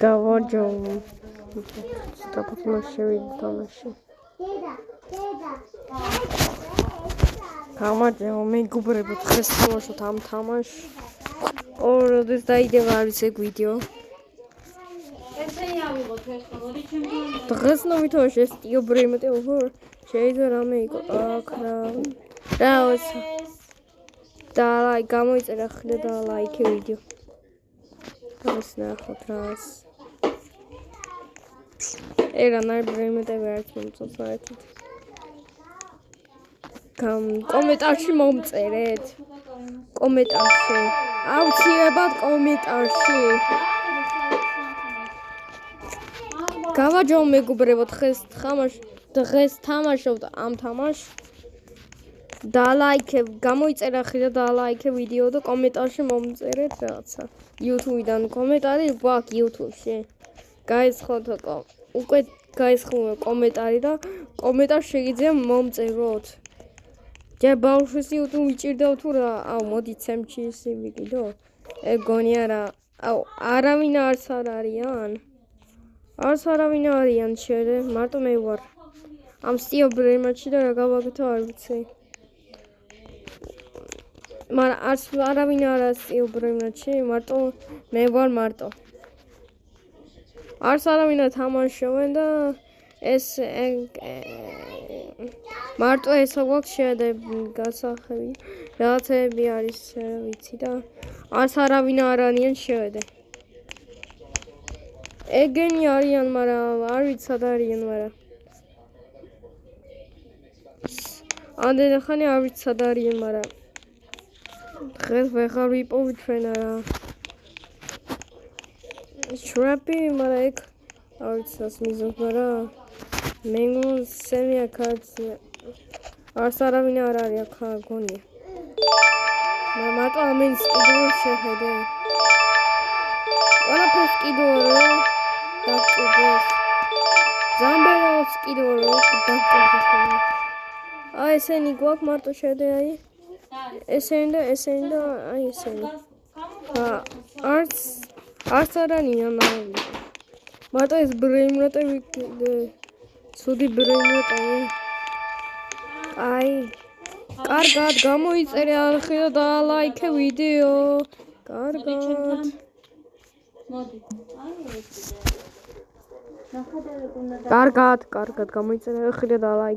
დავაჯო სტრაფად შევიდე თამაში თამაში მეგობრებო დღეს თამაშობთ ამ თამაშს როდეს დაიდება არის ეგ ვიდეო დღეს ნოვითოშ ეს ტიობრემეტე შეიძლება რამე იყო აქ რა და ლაიქ გამოიწერა ხლე და ლაიქე ვიდეო ეს ნახოთ რას ერა ნაიბრემეტები არც მომწონს საერთოდ კომენტარში მომწერეთ კომენტარში აუცილებლად კომენტარში გავაჯო მეგობრებო დღეს თამაშობთ ამ თამაშს და ლაიქე გამოიწერა ხიდა და ლაიქე ვიდეო და კომენტარში მომწერეთ რაღაცა YouTube-დან კომენტარი გვაქვს YouTube-ში გაიცხოთ უკვე გაიცხო კომენტარი და კომენტარს შეგიძლია მომწეროთ ჯერ ბავშვის YouTube ვიჭირდაო თუ რა მოდით ჩემში ისე ვიყიდო ეგონია რა არავინ არც არ არიან არავინ არიან შედე მარტო მე ვარ ამ სტიობრემატში და რა გავაკეთო არ ვიცი მაგრამ არც არავინ არ არის სტიობრემატში მარტო მე ვარ მარტო არც არავინ არ თამაშობენ და ეს მარტო ესა გვაქვს შედე გასახები რაღაცები არის ვიცი და არც არავინ არ არიან შედე ეგენი არიან მაგრამ არ ვიცი სად არიან მაგრამ ამდენი ხანი არ ვიცი სად არიან მაგრამ დღეს ვეღარ ვიპოვით ჩვენ რა შრაპი მაგრამ ეგ არ ვიცი სას მიზნობს მაგრამ მე სემია კაცი არც არავინ არ არის აქ გონია მაგრამ მარტო ამის კიდევ შეხედე ყველაფერს კიდევ რა დაგჭირდეს ზამბეროს კიდევ რა დაგჭირდეს აი ესენი გვაქვს მარტო შედე აი ესენი და აი ესენი არც არანიან მარტო ეს ბრეიმროტები ცუდი ბრეიმროტები აი კარგად გამოიწერე არხი და ლაიქე ვიდეო კარგად მოდი აი ეს კარგად გამოიწერე არხი და ლაიქე